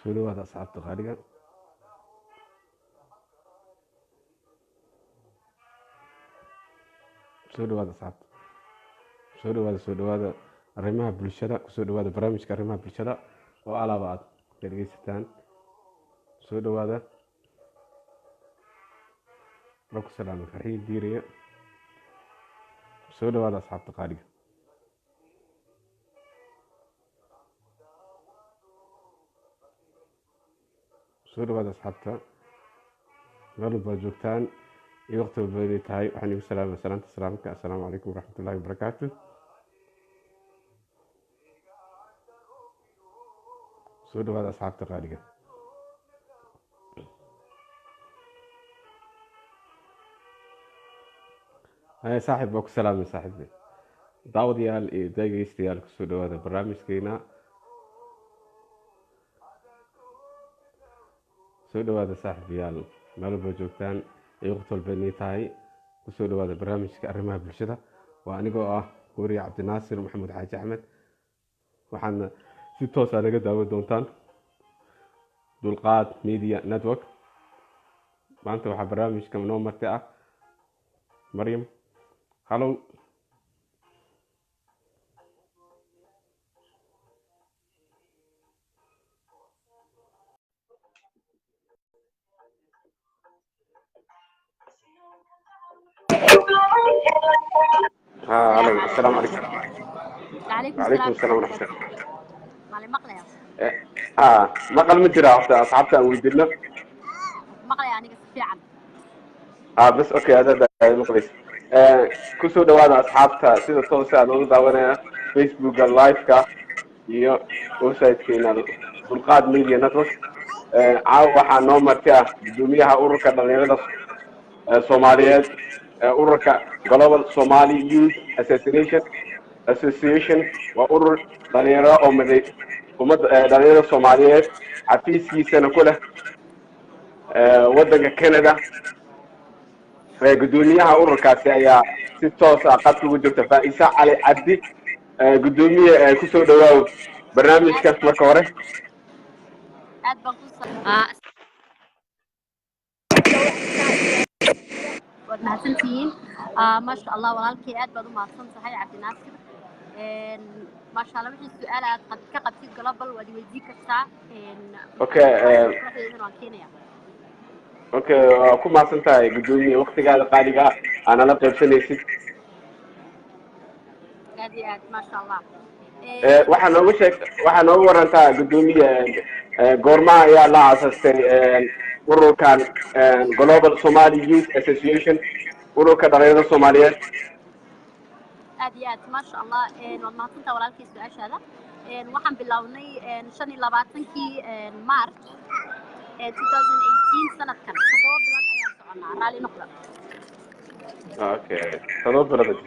سودو هذا أصحاب تقارير سودو هذا arrimaha bulshada kusoo dhawaada barnaamijka arrimaha bulshada oo alaaba aad dhegeysataan soo dhawaada lagu salaamo farxii diiriya soo dhawaada asxaabta qaaliga soo dhawaada asxaabta meel walba joogtaan iyo waqti walba ay tahay waxaan igu salaamay salaanta salaamka assalaamu calaykum waraxmatullaahi wabarakaatu soo dhawaada asxaabta qaaliga saaxiib baa ku salaamay saaxiibbe daawadayaal iyo dhegeystayaal kusoo dhawaada barnaamijkeena soo dhawaada saaxiibayaal meel walba joogtaan iyo waqti walba ay tahay kusoo dhawaada barnaamijka arrimaha bulshada waa anigoo ah wariye cabdinaasir maxamed xaaji axmed waxaana si toos ah naga daawan doontaan dulqaad media network maanta waxaa barnaamijka noo marti ah maryam hallow hallow assalaamu calaykum وعليكم السلام ورحمة الله مالي مقلة مقال ما جرى أصحابته أن ويدنا مقلة يعني في عن بس أوكي هذا مقليس كسو دوانا أصحابته سيدة توسع نوضو داوانا فيسبوك اللايف كا iyo website-keena dulqaad media network caawa waxaa noo martay gudoomiyaha ururka dhalinyarada Soomaaliyeed ururka Global Somali Youth Association waa urur dhalinyaro oo miday ummadda dhalinyarada Soomaaliyeed xafiiskiisana ku leh waddanka Canada gudoomiyaha ururkaasi ayaa si toos ah qadka ugu jirta Faaiisa Cali Cabdi gudoomiye ku soo dhawaaw barnaamijkaas marka hore aad baan ku waad mahadsantihiin maasha allah walaalkay aad baad u mahadsan tahay cabdinaasir maasha allah wixii su-aal aad ka qabtid global waad weydiin kartaa okay waa ku mahadsan tahay gudoomiye waqtigaada qaaliga aana la qaybsanaysid aad iyo aad maasha allah waxaa noogu warantaa gudoomiye goormaha ayaa la aasaastay ururkan Global Somali Youth Association ururka dhalinyarada Soomaaliyeed aad iyo aad maasha allah waad mahadsantahay walaalkay su-aashaada waxaan bilownay 25kii March 2018 sanadkan 7 bilood ayaan soconaa raali noqda okay 7 bilood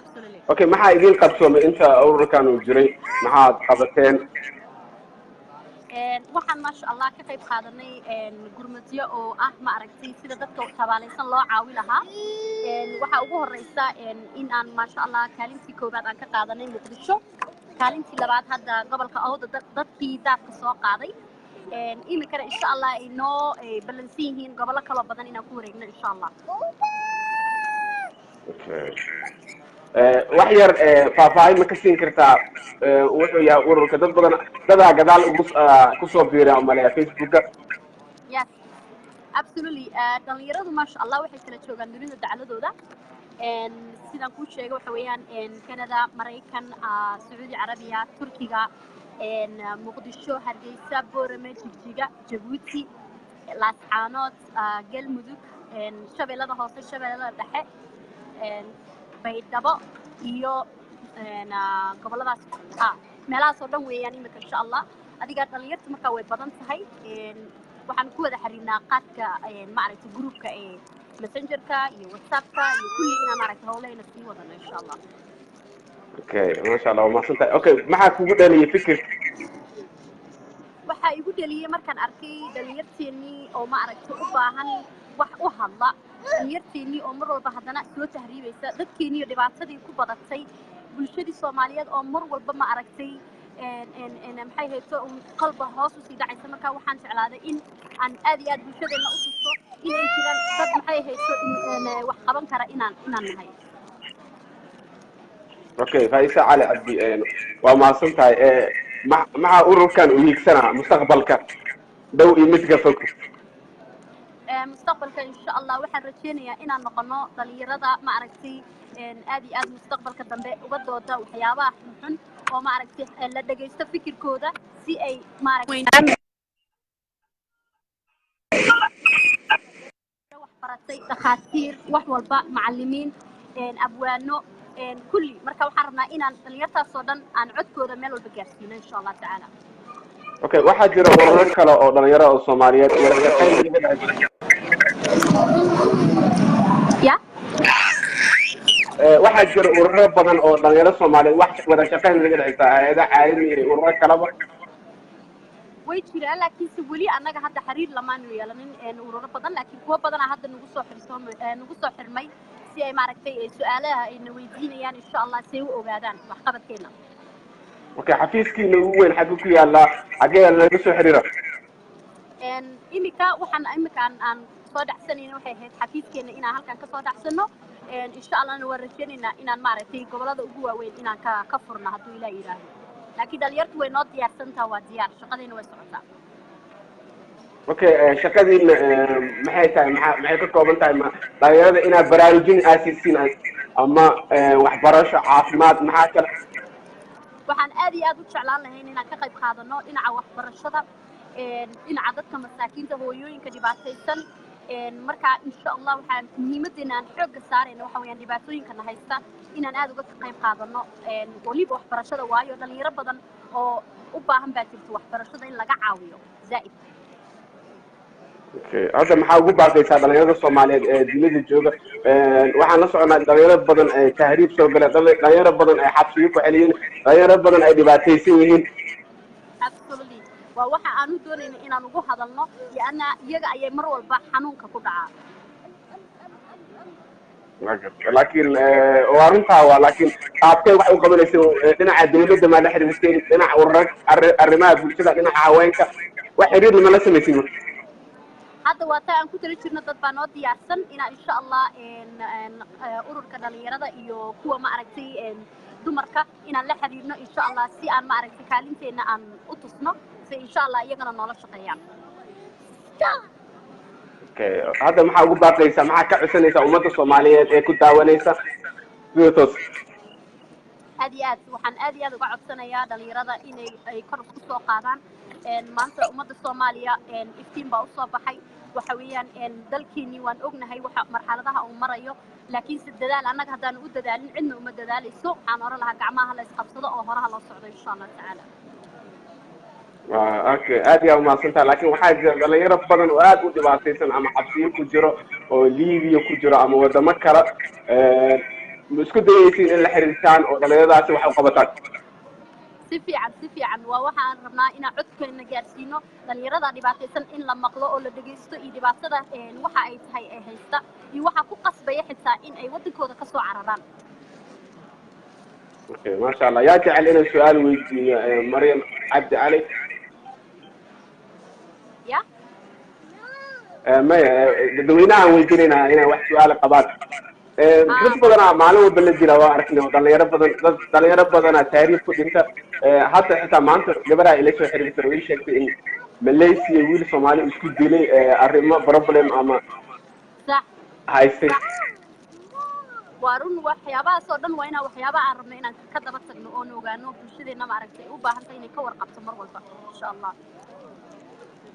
absolutely okay maxaa idin qabsoomay inta ururkan uu jiray maxaad qabateen waxaan maasha allah ka qayb qaadanay gurmadyo oo ah ma aragtay sida dadka tabaalaysan loo caawi lahaa waxa ugu horeysa in aan maasha allah kaalintii koobaad aan ka qaadanay Muqdisho kaalintii labaad hadda gobolka Awda dadkii daadka soo qaaday iminkana insha allah ay noo balansan yihiin gobollo kala badan inaan ku wareegno insha allah wax yar faahfaahin ma ka siin kartaa wuxuu yahay ururka dad badan dadaa gadaal ku soo biiray maleeya Facebooka yes absolutely dhalinyaradu maasha allah waxay kala joogaan dunida dacladooda sidaan kuu sheegay waxa weeyaan Canada Mareykan Sacuudi Carabiya Turkiga Muqdisho Hargeysa Boorame Jigjiga Jabuuti Laascaanood Galmudug shabeellada hoose shabeellada dhexe baydhabo iyo goboladaas meelahaas oo dhan weeyaan imika insha allah adiga dhalinyarta markaa way badan tahay waxaan ku wada xiriirnaa qaadka maaragtay groupka messengerka iyo whatsappka iyo kulli inaan maaragtay howlahayna sii wadano insha allah okay masha allah ma santahay okay maxaa kugu dhaliyay fikir waxaa igu dhaliyay markaan arkay dhalinyarteennii oo maaragtay u baahan wax u hadla dhalinyarteennii oo mar walba haddana soo tahriibaysa dadkeennii dhibaatadii ku badatay bulshadii Soomaaliyeed oo mar walba ma aragtay maxay hayso qalba hoos usii dhacaysa markaa waxaan jeclaaday in aan aad iyo aad bulshadeena u tusto inay jiraan dad maxay hayso wax qaban kara inaan nahay. okay Faisa Cali Cabdi waa mahadsantahay maxaa ururkan u hiigsanaa mustaqbalka dhow iyo midka fog mustaqbalka insha Allah waxaan rajeynayaa inaan noqono dhalinyarada ma aragtay aad iyo aad mustaqbalka dambe uga dooda waxyaabaha xun oo ma aragtay la dhageysto fikirkooda si ay ma aragtay wax baratay dhakhaatiir wax walba macallimiin abwaano kulli marka waxaan rabnaa inaan dhalinyartaas oo dhan aan codkooda meel walba gaarsiino insha Allah tacaala. okay waxaa jira ururo kale oo dhalinyaro oo Soomaaliyeed ya waxaa jira ururo badan oo dhalinyaro Soomaaliyeed wax wada shaqeyn laga dhexaysa hay'adaha caalami iyo ururo kaleba way jiraan laakiin si wali anaga hadda xiriir lamaan yeelanin ururo badan laakiin kuwa badan hadda nagu soo xirmay si ay maaragtay su'aalaha ay weydiinayaan insha Allah si ay u ogaadaan wax qabadkeena. okay xafiiskiina ugu weyn xagga ku yaala xagee laga soo xiriira imika aan soo dhacsanayna waxay ahayd xafiiskeena inaan halkan ka soo dhacsano insha Allah waan rajaynaynaa inaan maaragtay gobolada ugu waaweyn inaan ka furno hadduu Ilaahay yiraahdo laakiin dhalinyartu way noo diyaarsantaa waa diyaar shaqadeena way socotaa. okay shaqadiina maxay tahay maxay ka kooban tahay dhalinyarada inaad baraarujin aasiisiin ama waxbarasho caafimaad maxaa kale waxaan aad iyo aad u jeclaan lahayn inaan ka qayb qaadano dhinaca waxbarashada dhinaca dadka masaakiinta hooyooyinka dhibaataysan marka insha Allah waxaan muhiimadeena aan xoog saarayna waxa weeyaan dhibaatooyinkana haysta inaan aad uga qayb qaadano waliba waxbarashada waayo dhalinyaro badan oo u baahan baa jirta waxbarashada in laga caawiyo zaid. okay hadda maxaa ugu baaqaysaa dhalinyarada Soomaaliyeed ee dunida jooga waxaan la soconaa dhalinyaro badan ee tahriib soo galay dhalinyaro badan ee xabsiyo ku xiliyeen dhalinyaro badan ay dhibaataysan yihiin absolutely waa waxa aan u doonayno inaan ugu hadalno yaana iyaga ayay mar walba xanuunka ku dhacaa laakiin waarintaa waa laakiin qaabkay wax u qabanayso dhinaca dawladda ma la xiriirteen dhinaca ururada arrimaha bulshada dhinaca haweenka wax xiriir lama la sameeyay hadda waa taa aan ku tala jirno dad baa noo diyaarsan inaan insha Allah ururka dhalinyarada iyo kuwa ma aragtay dumarka inaan la xiriirno insha Allah si aan ma aragtay kaalinteena aan u tusno si insha Allah iyagana noola shaqeeyaan. okay hadda maxaa ugu baaqaysaa maxaa ka codsanaysaa ummadda Soomaaliyeed ee ku daawanaysa videos aad iyo aad waxaan aad iyo aad uga codsanayaa dhalinyarada inay ay kor u soo qaadaan maanta ummadda Soomaaliya iftiin baa u soo baxay waxa weeyaan dalkeeni waan ognahay waxa marxaladaha uu marayo laakiin si dadaal anaga hadaan u dadaalin cidna uma dadaalayso aan hore laha gacmaha la isqabsado oo horaha loo socdo insha Allah tacaala. okay aad iyo ma santaa laakiin waxaa jira dhalinyaro badan oo aad u dhibaataysan ama xabsiyo ku jiro oo Liibiya ku jiro ama wadamo kale isku dayaysiin in la xiriirtaan oo dhalinyaradaasi wax u qabataan si fiican waa waxaan rabnaa inaan codkeena gaarsiino dhalinyarada dhibaataysan in la maqlo oo la dhageysto iyo dhibaatada waxa ay tahay ay haysta iyo waxa ku qasbaya xitaa in ay wadankooda ka soo cararaan. okay ma sha Allah yaa jecel inaan su'aal weydiiyo Maryam Cabdi Cali ya ma dadweynaha weydiinayna inaan wax su'aal qabaan dad badan maalin walba la jira waa arknay dhalinyaro badan taariikh ku dhinta hadda xitaa maanta gabadha ila soo xiriirtay oo sheegtay in Malaysia wiil Soomaali isku dilay arrimo problem ama sax haystay waarun waxyaabahaas oo dhan waa inaan waxyaabaha aan rabno inaan ka daba tagno oo ogaano bulshadeena ma aragtay u baahan tahay inay ka warqabto mar walba insha Allah.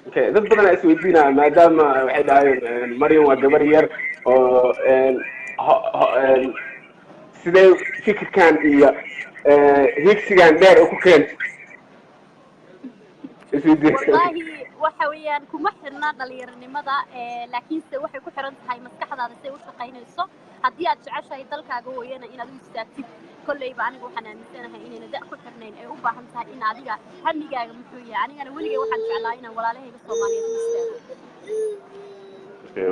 okay dad badan ay isweydiinayaan maadaama waxay dhahayn Maryam waa gabar yar oo sidee fikirkan iyo higsigan dheer ku keentay wallahi waxa weeyaan kuma xirna dhalinyaranimada laakiin se waxay ku xiran tahay maskaxdaada si ay u shaqaynayso haddii aad jeceshahay dalkaaga hooyana inaad u istaagtid kolleyba aniga waxaan aaminsanahay inayna da' ku xirnayn ay u baahan tahay in adiga hamigaaga muxuu yahay anigana weligay waxaan jeclaa inaan walaalahayga Soomaaliyeed u istaago.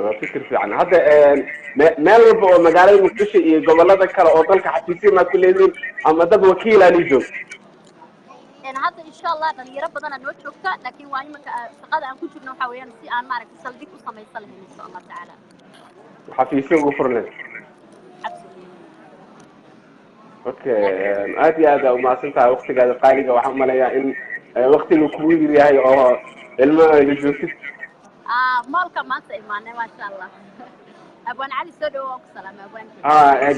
waa fikir fiican hadda meel walba oo magaalada Muqdisho iyo gobolada kale oo dalka xafiisyo ma ku leeyihiin ama dad wakiil aan joogo شاء الله dhalinyaro badan noo joogta laakiin waa imika shaqada aan ku jirno waxa weeyaan si aan maaragtay saldhig u samaysan lahayn insha Allah taala xafiisyo ugu furneed absolutely okay aad iyo aad u mahadsantahay waqtigaada qaaliga waxaan u maleeyaa in waqtigu kugu yar yahay oo ilmo ay joogtid maalka maanta imaanay ma sha Allah abaan cali soo dhawo ku salaam abaan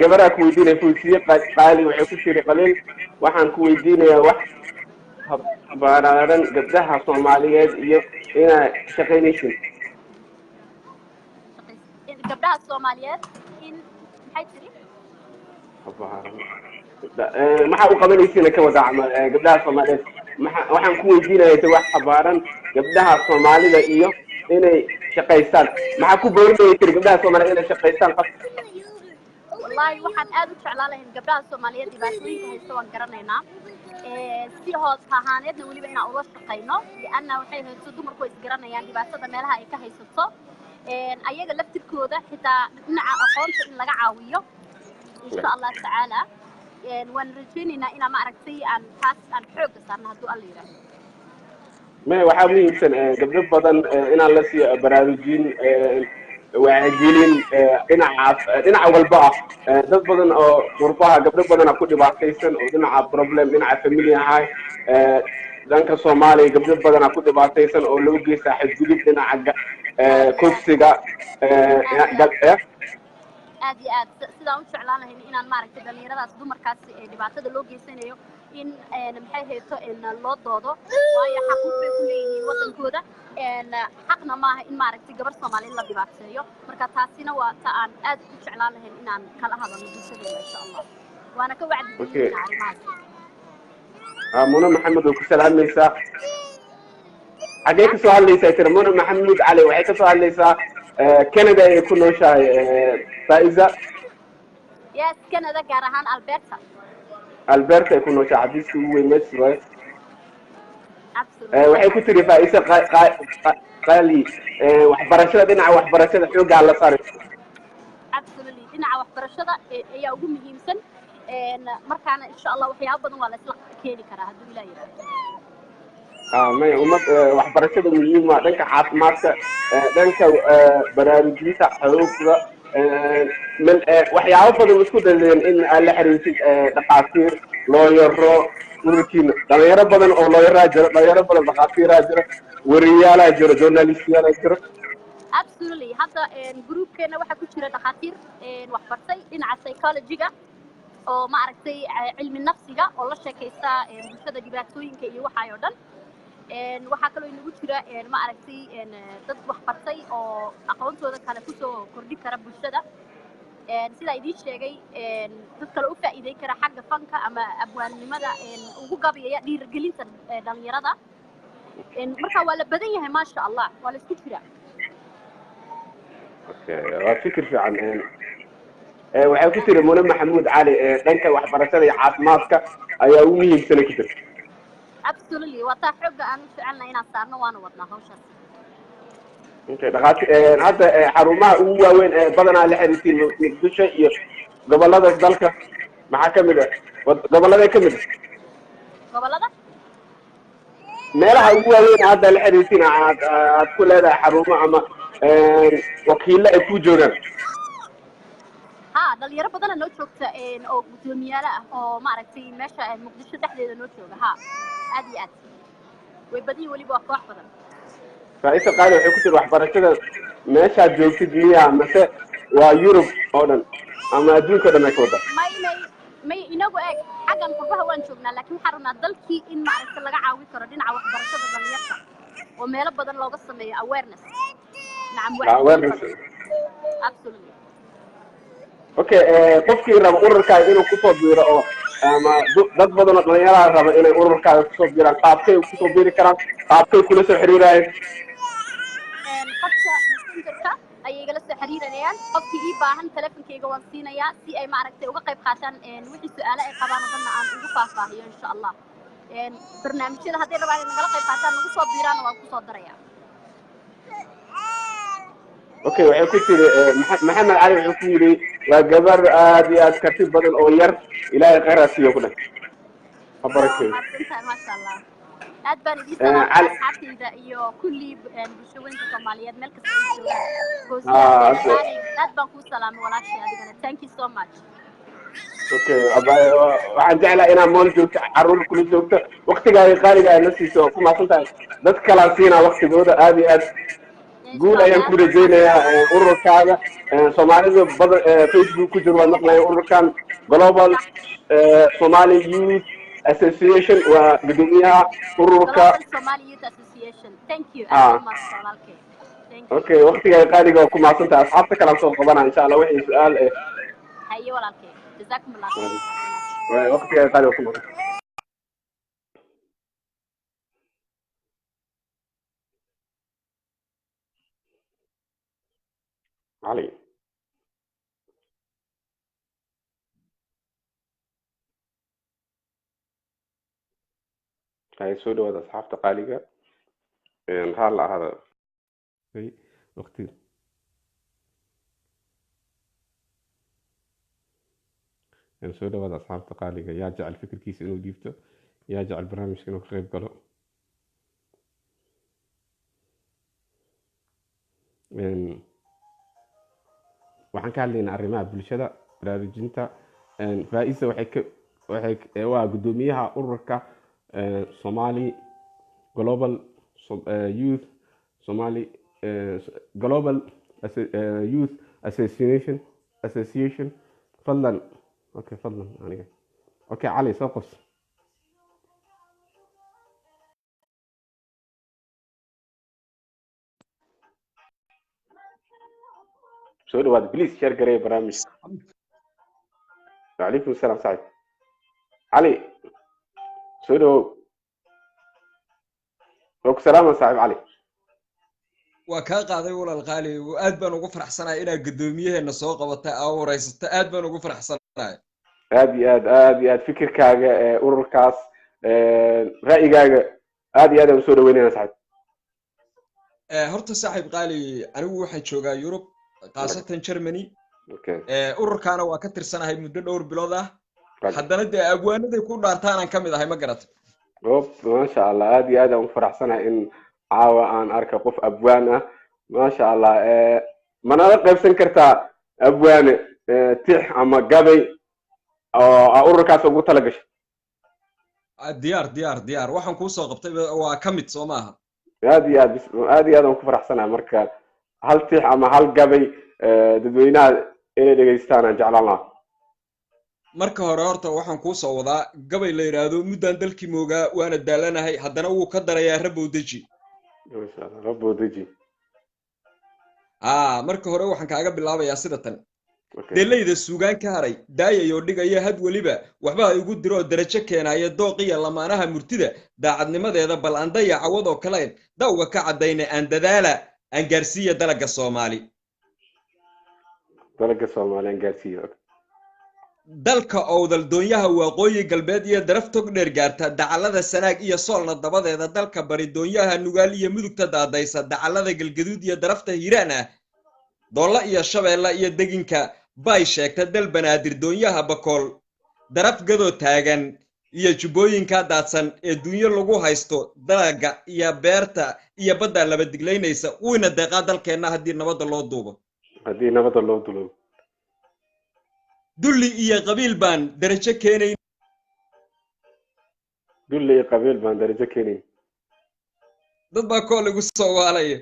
gabadha ku weydiinay fuusiye qaali waxay ku tiri qalin waxaan ku weydiinayaa wax habaaran gabdhaha Soomaaliyeed iyo inay shaqeynaysin gabdhaha Soomaaliyeed in maxay tiri habaaran maxaa u qabanaysiin ka wada gabdhaha Soomaaliyeed waxaan ku weydiinayaa wax habaaran gabdhaha Soomaalida iyo inay shaqeystaan maxaa ku boorinayay tiri gabdhaha Soomaaliyeed inay shaqeystaan wallahi waxaan aad u jeclaan lahayn gabdhaha Soomaaliyeed dhibaatooyinka haysta waan garanaynaa si hoos ahaaneedna waliba inaan uga shaqeyno lianna waxay haysto dumarku is garanayaan dhibaatada meelaha ay ka haysato ayaga laftirkooda xitaa dhinaca aqoonta in laga caawiyo insha Allah taala waan rajaynaynaa inaan maaragtay aan taas aan xoog saarno hadduu alla yiraahdo ما waxaa muhiimsan gabdho badan inaan la sii baraarujin wacyigelin dhinaca walba ah dad badan oo qurbaha gabdho badan ku dhibaataysan oo dhinaca problem dhinaca family ahay danka Soomaaliya gabdho badan ku dhibaataysan oo loo geystaa xadgudub dhinaca kursiga aad iyo aad sidaan u jeclaan lahayn inaan maaragtay dhalinyaradaas dumarkaas ee dhibaatada loo geysanayo in maxay haysto in loo doodo waayo xaquuq bay ku leeyihiin wadankooda xaqna maaha in maaragtay gabar Soomaaliyeed la dhibaateeyo marka taasina waa ta aan aad u jeclaan lahayn inaan kala hadalno bulshada insha Allah waana ka wacdigelinaa arrimahaas Muna Maxamed oo ku salaamaysa xagee ka soo hadlaysaa tiri Muna Maxamed Cali waxay ka soo hadlaysaa Canada ay ku nooshahay Faiza yes Canada gaar ahaan Alberta ay ku nooshahay xafiiska ugu weyn Mexico absolutely waxay ku tiri Faiza qaali waxbarashada dhinaca waxbarashada xooga la saaray absolutely dhinaca waxbarashada ayaa ugu muhiimsan markaana insha Allah waxyaabo badan waa la isla keeni karaa hadduu Ilaahay yiraahdo ما umad waxbarashada muhiim ah dhanka caafimaadka dhanka baraarujinta xoogga waxyaabo badan isku daleen in la xiriirtid dhaqaatiir looyaro ururkiina dhalinyaro badan oo looyara jira dhalinyaro badan dhaqaatiira jira wariyaala jira journalistiyaala jira absolutely hadda groupkeena waxa ku jira dhaqaatiir wax bartay dhinaca psychology-ga oo ma aragtay cilmi nafsiga oo la sheekaysta bulshada dhibaatooyinka iyo waxa ay dhan waxaa kaloo inagu jira ma aragtay dad wax bartay oo aqoontooda kale ku soo kordhin kara bulshada sida idin sheegay dad kale u faa'iideyn kara xagga fanka ama abwaannimada ugu gabayaya dhiirigelinta dhalinyarada marka waa la badan yahay ma sha Allah waa la isku jira waa fikir fiican waxay ku tiri Muna Maxamed Cali dhanka waxbarashada iyo caafimaadka ayaa ugu muhiimsan ku jirta absolutely waa taa xooga aan u jecelnahay inaan saarno waana wadnaa hawshaas dhaqaatiir hadda xarumaha ugu waaweyn ee badanaa la xiriirtiin Muqdisho iyo gobolada dalka maxaa ka mid ah gobolada ka mid gobolada meelaha ugu waaweyn hadda la xiriirtiin aad ku leedahay xarumo ama wakiilo ay ku joogaan dhalinyaro badan noo joogta oo gudoomiyaal ah oo ma aragtay meesha Muqdisho dhexdeeda noo jooga aad iyo aad way badii waliba waa koox badan Faiza qaali waxay ku tiri waxbarashada meeshaad joogtid miyaa mase waa Yurub oo dhan ama adduunka oo dhan ay ka wada may inagu eeg xaggan qurbaha waan joognaa laakiin waxaan rabnaa dalkii in ma aragtay laga caawin karo dhinaca waxbarashada dhalinyarta oo meelo badan looga sameeyo awareness absolutely okay qofkii raba ururkaaga inuu ku soo biiro oo ama dad badan oo dhalinyarada raba inay ururkaaga ku soo biiraan qaabkay ku soo biiri karaan qaabkay kula soo xiriirayaan qofka messengerka ayay igala soo xiriirayaan qofkii ii baahan telefonkeyga waan siinayaa si ay maaragtay uga qayb qaataan wixii su'aalo ay qabaan oo dhanna aan ugu faahfaahiyo insha Allah barnaamijyada hadday rabaan inay nagala qayb qaataan nagu soo biiraana waan ku soo darayaa okay waxay ku tiri Maxamed Cali wuxuu ku yiri waa gabar aad iyo aad karti badan oo yar ilaahay khayr ha siiyo ku dhan ma sha Allah aad baan idin salaamaya asxaabtayda iyo kulli bulshooyinka Soomaaliyeed meel kasta ay joogaan goosiyada aad baan ku salaamay walaashii adigana thank you so much okay waxaan jeclaa inaan mool joogto caruur kula joogto waqtigaaga qaaliga aad la siiso ku maasantahay dad kala siinaa waqtigooda aad iyo aad guul ayaan ku rajaynayaa ururkaaga Soomaalida badan Facebook ku jiro waan maqlayaa ururkan Global Somali Youth Association waa gudoomiyaha ururka Somali Youth Association thank you so much walaalkay okay waqtigaaga qaaliga ku maasantahay asxaabta kala soo qabanaa insha Allah wixii su'aal haye walaalkay جزاكم الله خير وقتي قال لكم علي هاي سودو هذا أصحاب تقاليقة هلا هذا في وقتي يعني سؤال هذا أصحاب تقاليقة يا جعل فكر كيس إنه جيفته يا جعل برنامج إنه خريب قلو waxaan ka hadlaynaa arrimaha bulshada baraarujinta faa'iisa waa gudoomiyaha ururka Somali Global Youth Somali Global Youth Association فضلا اوكي فضلا يعني اوكي علي سوقف سؤال واحد بليز شير قريب برامج وعليكم السلام سعيد علي سؤال السلام سعيد علي وكا قاضي ولا الغالي وآد بان ugu faraxsanahay ina gudoomiyaheena soo qabatay oo wareysata aad baan ugu faraxsanahay aad fikirkaaga ururkaas ra'yigaaga aad iyo aad u soo dhaweynayna saxib horta saaxiib qaali anigu waxaan joogaa Yurub qaasatan Germany ururkaana waa ka tirsanahay muddo dhowr bilood ah haddana dee abwaanaday ku dhaartaan aan kamid ahay ma garat ma sha Allah aad iyo aad aan u faraxsanahay in caawa aan arka qof abwaan ah ma sha Allah manala qaybsan kartaa abwaane tix ama gabay oo ururkaas ugu tala gashay diyaar waxaan ku soo qabtay waa kamid soo maaha aad iyo aad aan ku faraxsanahay marka hal tix ama hal gabay dadweynaha inay dhageystaan aan jeclaan lahaa marka hore horta waxaan ku soo wadaa gabay la yiraahdo muddaan dalkii moogaa waana daalanahay haddana wuu ka darayaa rabowdaji rabowdaji marka hore waxaan kaaga bilaabayaa sida tan delayda suugaan ka haray daayayo dhigaya had waliba waxba ay ugu diro darajo keenaya dooqiya lamaanaha murtida daacadnimadeeda bal aan dayaca wadoo kale dawga ka cadayna aan dadaala aan gaarsiiyo dalagga Soomaali aan gaarsiiyo dalka owdal doonyaha waqooyi galbeed iyo daraf tog dheer gaarta dacalada sanaag iyo soolna dabadeeda dalka bari doonyaha nugaal iyo mudugta daadaysa dacalada galgaduud iyo darafta hiiraan ah doolla iyo shabeella iyo deginka bay sheegta dal banaadir doonyaha bakool daraf gadoo taagan iyo jubbooyinka daadsan ee dunyo lagu haysto dalaga iyo beerta iyo badda laba diglaynaysa wayna deeqaa dalkeenna haddii nabadda loo duubo dulli iyo qabiil baan darajo keenayn dad baa kool igu soo waalaya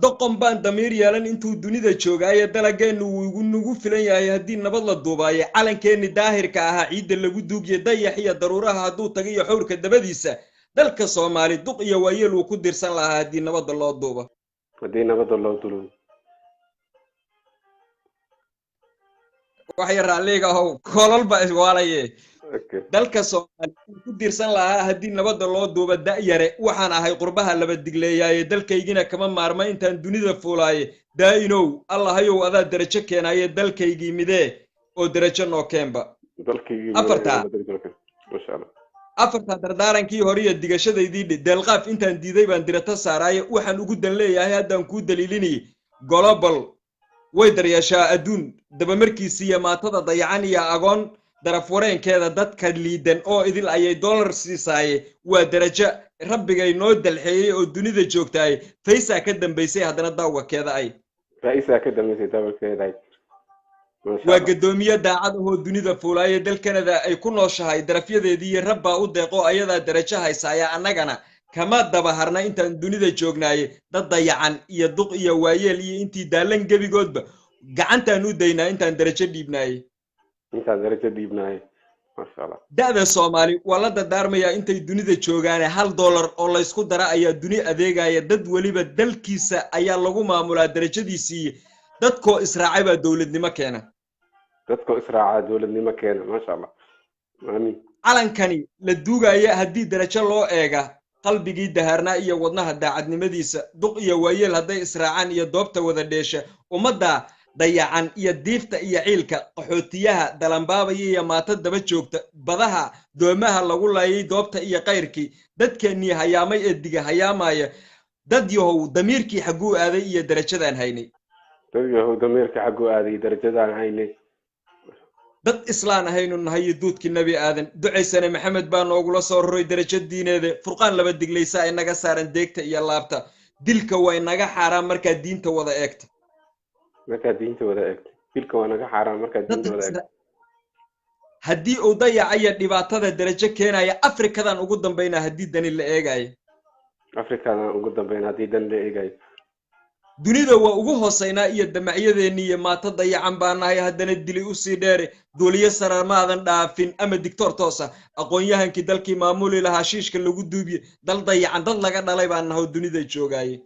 doqon baan damiir yeelan intuu dunida joogaaye dalageennu wuu nagu filan yahay haddii nabad la duubaayo calankeenni daahirka ahaa ciidda lagu duugiyo dayax iyo daruuraha hadduu taga iyo xowrka dabadiisa dalka Soomaali duq iyo waayeel uu ku dirsan lahaa haddii nabadda loo duubo waxay raalliga ahow kolol baa iswaalaye dalka Soomaali ku dirsan lahaa haddii nabadda loo duubo da'yare waxaan ahay qurbaha laba digleeyaye dalkaygina kama maarma intaan dunida fuulaaye daa'inow allahayow adaa darajo keenaye dalkaygii midee oo darajo noo keenba afarta dardaarankii hore iyo digashadaydii deelqaaf intaan diiday baan dirata saaraaye waxaan ugu dan leeyahay haddaan kuu daliilinay global way daryeeshaa adduun dabamarkiisa iyo maatada dayacan iyo agoon daraf wareenkeeda dadka liidan oo idil ayay dollar siisaaye waa darajo rabbigay noo dalxeeyey oo dunida joogtaay faysaa ka dambaysay haddana daawgakeeda ay faa'iisaa ka dambaysay daawalkeeda ay waa gadoomiye daacad ahoo dunida fuulaaye dal Canada ay ku nooshahay darafyadeedii rabbaa u deeqo ayadaa darajo haysaaya annagana kama daba harna intaan dunida joognaaye dad dayacan iyo duq iyo waayeel iyo intii daalan gebigoodba gacantaan u daynaa intaan darajo dhiibnaaye masha Allah da'da Soomaali waa la dardaarmaya intay dunida joogaan $1 oo la isku dara ayaa duni adeegaya dad waliba dalkiisa ayaa lagu maamulaa darajadiisii dadkoo israacay baa dawladnimo keena masha Allah aamin calankani la duugaya haddii darajo loo eega qalbigii daharnaa iyo wadnaha daacadnimadiisa duq iyo waayeel hadday israacaan iyo doobta wada dheesha ummadda dayacan iyo diifta iyo ciilka qaxootiyaha dalanbaabaya iyo maata daba joogta badaha doomaha lagu laayay doobta iyo qayrkii dadkeennii hayaamay ee diga hayaamaya dad yahow damiirkii xagguu aaday iyo darajadaan haynay dad islaan ahaynu nahay duudkii nabi aadan ducaysana maxamed baa noogula soo roray darajo diineede furqaan laba diglaysa inaga saaran deegta iyo laabta dilka way naga xaaraan markaa diinta wada eegta dilka waa naga xaaraan markaa diinta wada eegta haddii uu dayacaya dhibaatada darajo keenaya afrikadan ugu dambayna haddii dani la eegayo dunida waa ugu hooseynaa iyo damacyadeenni iyo maata dayacan baa nahay haddana dili u sii dheere duuliyo sararmaadan dhaafin ama digtoor toosa aqoon-yahankii dalkii maamuli lahaa shiishka lagu duubiye dal dayacan dad laga dhalay baa naho dunida joogaaye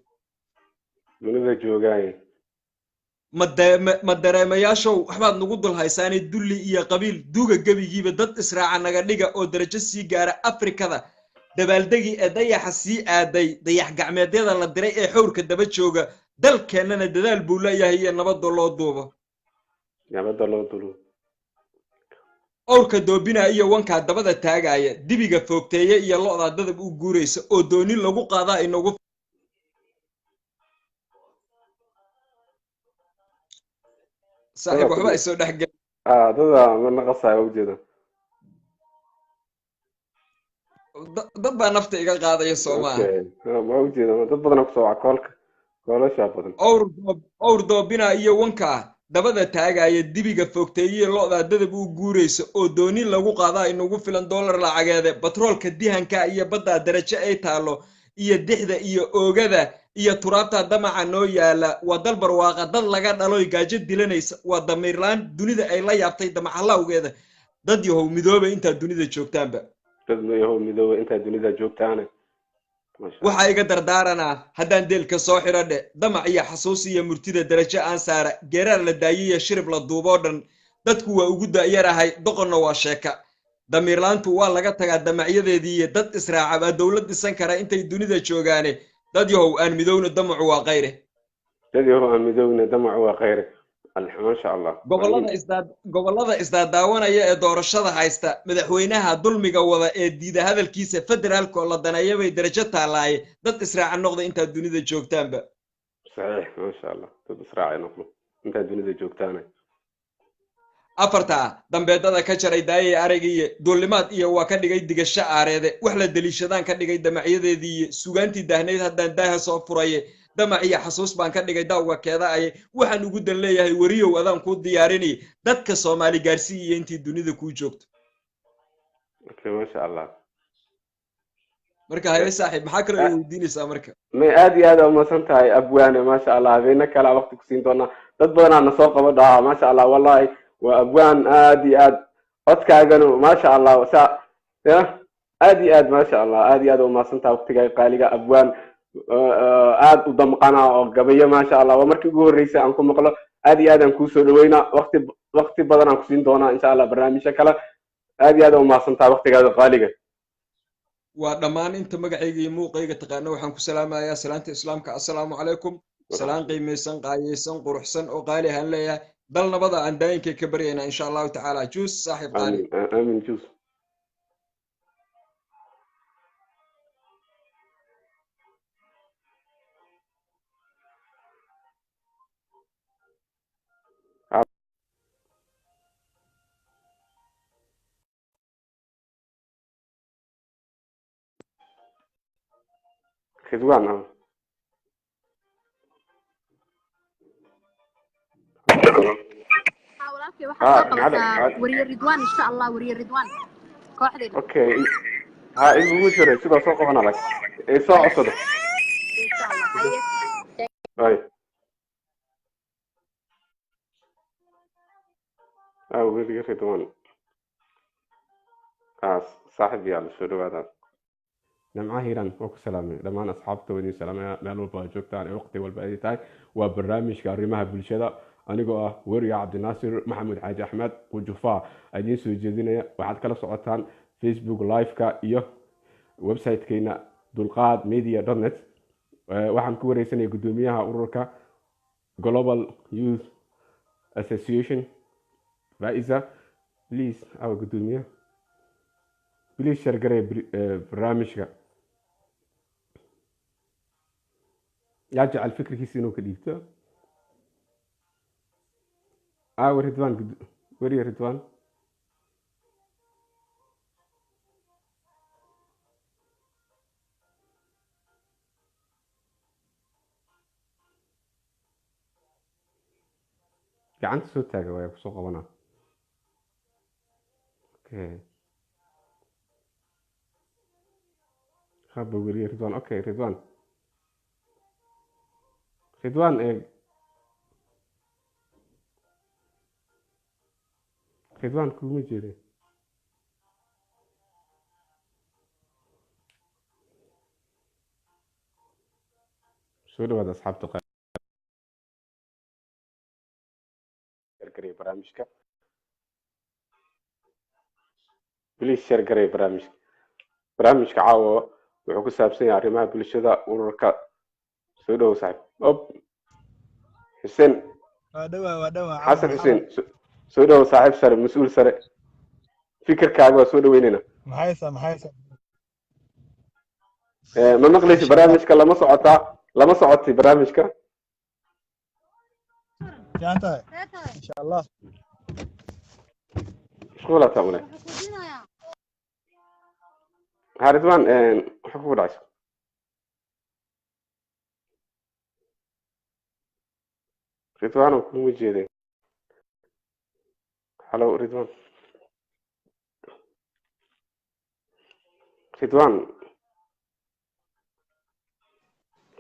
ma dareemayaashow waxbaad nagu dul haysaanay dulli iyo qabiil duuga gebigiiba dad israaca naga dhiga oo darajo sii gaara afrikada dabaaldegii ee dayaxa sii aaday dayax gacmeedyada la diray ee xowrka daba jooga dalkeennana dadaal buu leeyahay iyo nabadda loo duubo owrka doobina iyo wankaa dabada taagaya dibiga foogteeye iyo lo'daa dadab u guuraysa oo doonin lagu qaadaa inagu saaxiib waxba ay soo dhexgel dada ma naqasaya ujeeda dad baa nafta iga qaadaya Soomaali ma ujeeda dad badan ku soo koolka koolasha badan owr doobina iyo wanka dabada taagaya dibiga foogteeye lo'da dadab u guuraysa oo doonin lagu qaadaa inagu filan dollar lacageede batroolka dihanka iyo badda darajo ay taalo iyo dixda iyo oogada iyo turaabta damaca noo yaala waa dal barwaaqa dad laga dhalo gaajo dilanaysa waa damiirlaan dunida ay la yaabtay damaxalawgeeda dad yahow midooba inta dunida joogtaanba waxa iga dardaaranaa haddaan deelka soo xiradhe damac iyo xasuus iyo murtida darajo aan saara geeraar la daayay shirib la duuboo dhan dadku waa ugu da'yarahay doqonna waa sheeka damiirlaantu waa laga tagaa damacyadeedii dad israaca baa dawlad dhisan kara intay dunida joogaane dad yahow aan midowna damacu waa qayre masha Allah gobolada isdaadaawanaya ee doorashada haysta madaxweynaha dulmiga wada ee diida hadalkiisa federaalka la daneeyo bay darajo taalaaye dad israaca noqda inta dunida joogtaanba saxiix masha Allah dad israaca noqdo inta dunida joogtaanay afarta dambeedada ka jaray daayay aragiye duulimaad iyo waa ka dhigay digasho aareede wax la daliishadaan ka dhigay damacyadeedii suugaantii daahneyd haddaan daaha soo furaye damac iyo xasuus baan ka dhigay daawga keeda ay waxaan ugu dan leeyahay wariyow adaan ku diyaarinay dadka Soomaali gaarsiiyo intii dunida ku joogto masha Allah marka hay saaxiib maxaa kale oo weydiinaysaa marka may aad iyo aad u masantahay abwaane masha Allah habeenna kala waqti ku siin doona dad badan aan soo qabo dhaha masha Allah wallahi waa abwaan aad iyo aad codkaagana masha Allah aad iyo aad masha Allah aad iyo aad u masantahay waqtiga qaaliga abwaan aad u damqana oo gabayo masha Allah waa markii ugu horeysay aan ku maqlo aad iyo aad aan ku soo dhaweynaa waqti badan aan ku siin doonaa insha Allah barnaamijka kale aad iyo aad u maadsantahay waqtigaada qaaliga waa dhammaan inta magacayga iyo muuqayga taqaana waxaan ku salaamayaa salaanta islaamka assalaamu calaykum salaan qiimeysan qaayeysan quruxsan oo qaali ahaan leeyahay dal nabada aan daayinkay ka baryaynaa insha Allah tacaala juus saaxiib qaali aamin juus ridwaan walaalkay waxaad soo qabataa wariye ridwaan insha allah wariye ridwaan kooxdeena okay ha igu jiray sidoo soo qaban adag ee soo codsado insha allah haye ay wariye ridwaan saaxiib yaal soo dhawaada جمعة هيران وكو سلامي لما أصحاب تودين سلامي مالو باجوكتان وقتي والبعدي تاي وبرنامج كاريمها بالشدة أنا جوا وريا عبد الناصر محمد حاج أحمد وجفا أجين سوجدين وعد كلا صوتان فيسبوك لايف كا ويب سايت كينا دولقاد ميديا دوت نت وحن كوري سنة قدوميها أوركا Global Youth Association فإذا بليز أو قدوميها بليز شرقري برنامجك يرجع الفكر كيسينو كديبته ورضوان وري رضوان gacanta soo taaga way ku soo qabanaa okay haba wari رضوان okay رضوان رضوان كوما جيري شو هذا أصحاب تقال شركري برامجك بليز شركري برامجك عاوة وحكو سابسين عريمها بالشدة وركا سودو صاحب حسين ودوا حسن حسين سودو صاحب سر مسؤول سر فكر كاغو سودو ويننا محيسة ما مقليش برامجك لما صعدتي برامجك جانتا ان شاء الله شغلة تعملي رضوان حكو العشق رضوان وكل مجيدة هلو رضوان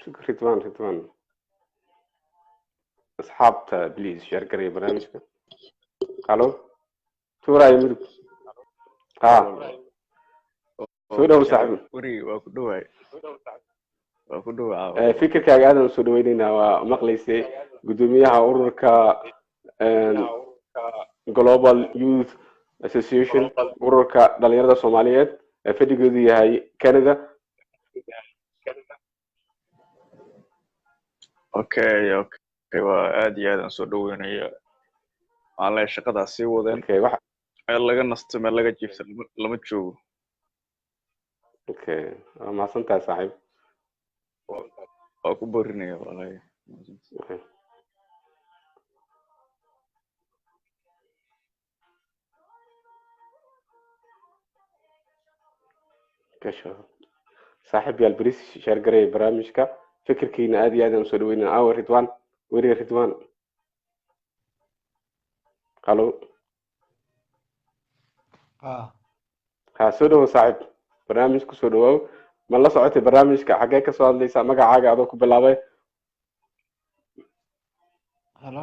شكرا رضوان أصحاب بليز شاركري برامجك هلو تورا يمدك سودو صاحبي وري وكدوي فكرك aadan soo dhaweynayna waa maqlaysay gudoomiyaha ururka Global Youth Association ururka dhalinyarada Soomaaliyeed ee fadhigeedu yahay Canada okay waa aad iyo aad aan soo dhaweynaya aan shaqada sii wadeen okay wax laga nasto meel laga jiifto lama joogo okay ma santaa saaxiib ku borinaya walaalahay كشو صاحب يا البريس شارقري برامجك فكر كينا عادي هذا مسؤولين رضوان وري رضوان الو سودو صاحب برنامجك سودو ما لا سocotay barnaamijka xagee ka soo hadlaysa magacaaga adoo ku bilaabay halo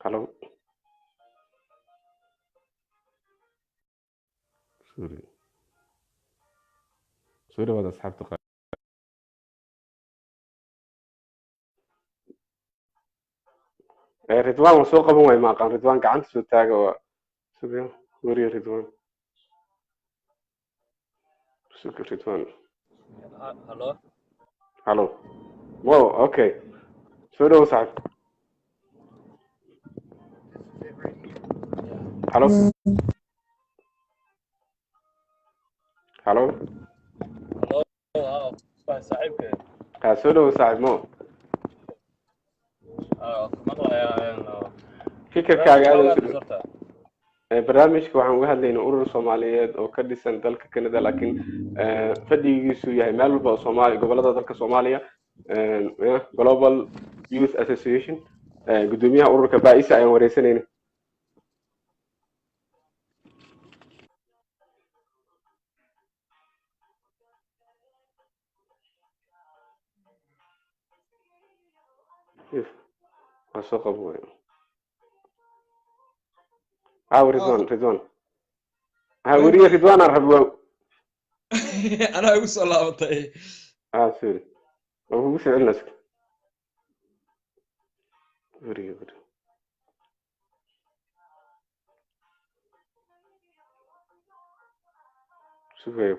halo sorry wada asxaabta رضوان وسوق ابو ما قان رضوان قعنت سو تاغا سوق وري رضوان سوق رضوان هلو واو اوكي سودو صاحب هلو صاحبك سودو صاحب مو fikirkaaga aad barnaamijka u waa sorta barnaamijka waxaan uga hadlaynaa urur Soomaaliyeed oo ka dhisan dalka Canada laakiin fadhigiisu yahay meel walba oo Soomaaliya gobolada dalka Soomaaliya Global Youth Association gudoomiyaha ururka Baa'isa ayaan wareysanayna وسوق أبوي رضوان وري رضوان أرحب أنا أقول صلاة طيب سوري هو وش عندنا وري شوف هيك